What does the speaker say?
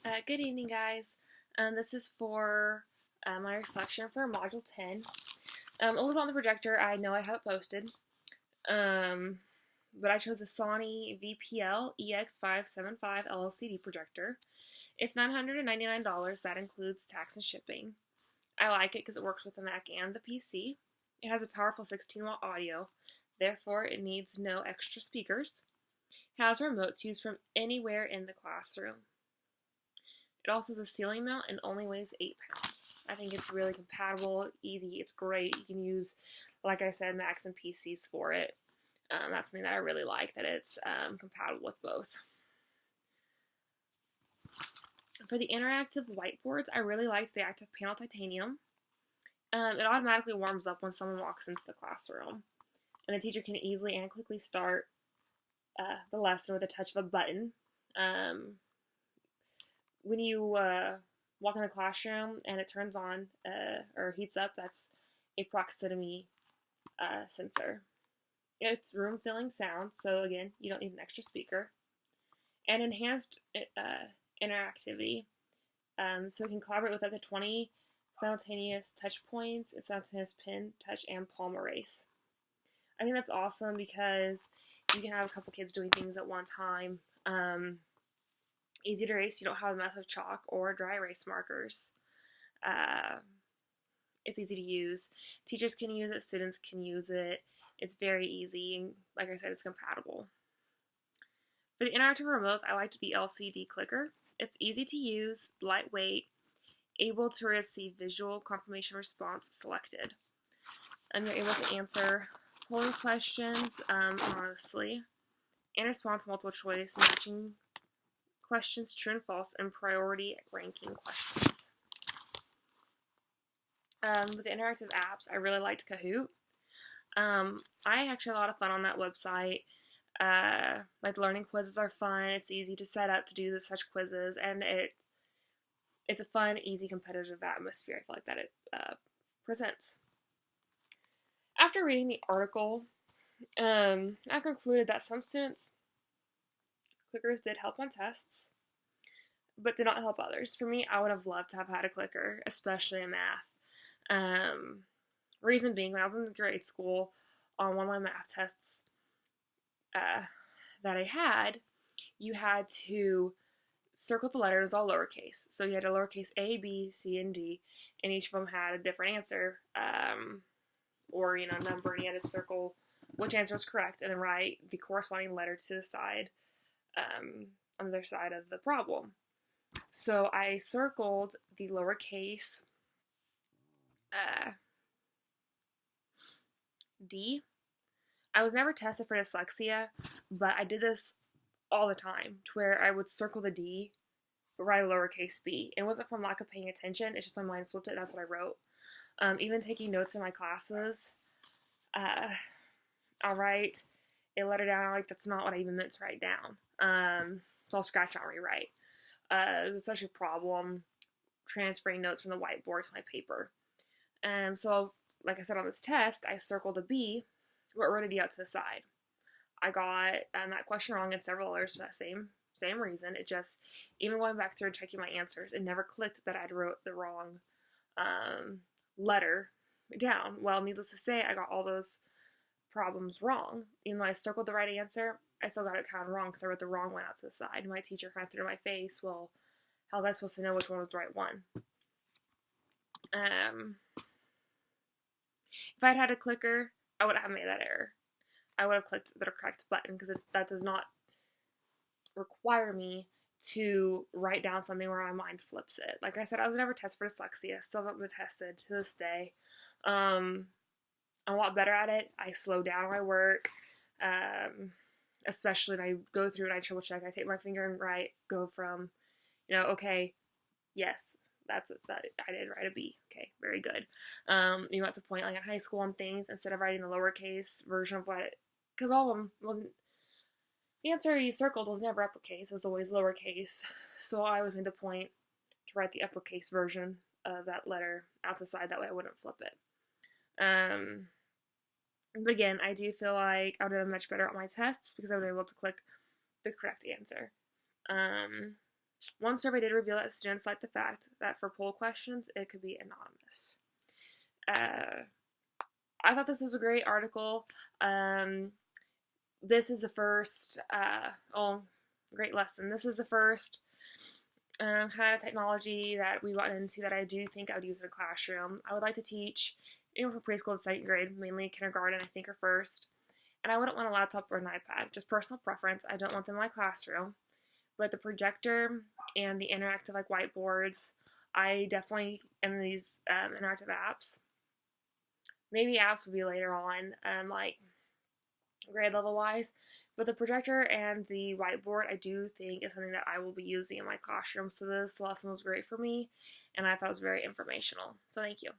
Good evening, guys. This is for my reflection for Module 10. A little bit on the projector. I know I have it posted, but I chose a Sony VPL EX575 LCD projector. It's $999. That includes tax and shipping. I like it because it works with the Mac and the PC. It has a powerful 16-watt audio, therefore it needs no extra speakers. It has a remote to use from anywhere in the classroom. It also has a ceiling mount and only weighs 8 pounds. I think it's really compatible, easy, it's great. You can use, like I said, Macs and PCs for it. That's something that I really like, that it's compatible with both. For the interactive whiteboards, I really liked the Active Panel Titanium. It automatically warms up when someone walks into the classroom. And the teacher can easily and quickly start the lesson with a touch of a button. When you walk in the classroom and it turns on or heats up, that's a proximity sensor. It's room filling sound, so again, you don't need an extra speaker. And enhanced interactivity, so you can collaborate with up to 20 simultaneous touch points, and simultaneous pin, touch, and palm erase. I think that's awesome because you can have a couple kids doing things at one time. Easy to erase, you don't have a mess of chalk or dry erase markers. It's easy to use. Teachers can use it, students can use it. It's very easy, and like I said, it's compatible. For the interactive remotes, I liked the LCD clicker. It's easy to use, lightweight, able to receive visual confirmation response selected. And you're able to answer polling questions honestly, and respond to multiple choice, matching questions true and false, and priority ranking questions. With the interactive apps, I really liked Kahoot. I actually had a lot of fun on that website. Like, the learning quizzes are fun. It's easy to set up to do such quizzes, and it's a fun, easy, competitive atmosphere. I feel like that it presents. After reading the article, I concluded that some students' clickers did help on tests, but did not help others. For me, I would have loved to have had a clicker, especially in math. Reason being, when I was in grade school, on one of my math tests that I had, you had to circle the letters all lowercase. So you had a lowercase a, b, c, and d, and each of them had a different answer, or number, and you had to circle which answer was correct, and then write the corresponding letter to the side, on the other side of the problem. So I circled the lowercase D. I was never tested for dyslexia, but I did this all the time, to where I would circle the D, but write a lowercase b. It wasn't from lack of paying attention, it's just my mind flipped it, and that's what I wrote. Even taking notes in my classes, I'll write a letter down, I'm like, that's not what I even meant to write down. So I'll scratch out and rewrite. There's such a problem transferring notes from the whiteboard to my paper. So, like I said, on this test, I circled a B, but wrote a D out to the side. I got that question wrong and several others for that same reason. It just, even going back through and checking my answers, it never clicked that I'd wrote the wrong letter down. Well, needless to say, I got all those problems wrong. Even though I circled the right answer, I still got it kind of wrong because I wrote the wrong one out to the side. And my teacher kind of threw it in my face, well, how was I supposed to know which one was the right one? If I'd had a clicker, I would have made that error. I would have clicked the correct button, because that does not require me to write down something where my mind flips it. Like I said, I was never tested for dyslexia. Still haven't been tested to this day. I'm a lot better at it. I slow down my work, especially when I go through and I triple check. I take my finger and go from, okay, yes, that's it. That I did write a B. Okay, very good. You got to point, like in high school, on things, instead of writing the lowercase version of because all of them wasn't, the answer you circled was never uppercase, it was always lowercase. So I always made the point to write the uppercase version of that letter out the side, that way I wouldn't flip it. But again, I do feel like I would have done much better on my tests because I would be able to click the correct answer. One survey did reveal that students like the fact that for poll questions, it could be anonymous. I thought this was a great article. This is the first, great lesson. This is the first kind of technology that we got into that I do think I would use in the classroom. I would like to teach, from preschool to second grade, mainly kindergarten, I think, or first. And I wouldn't want a laptop or an iPad, just personal preference. I don't want them in my classroom. But the projector and the interactive whiteboards, I definitely, and these interactive apps, maybe apps will be later on, grade level wise, but the projector and the whiteboard I do think is something that I will be using in my classroom. So this lesson was great for me, and I thought it was very informational. So thank you.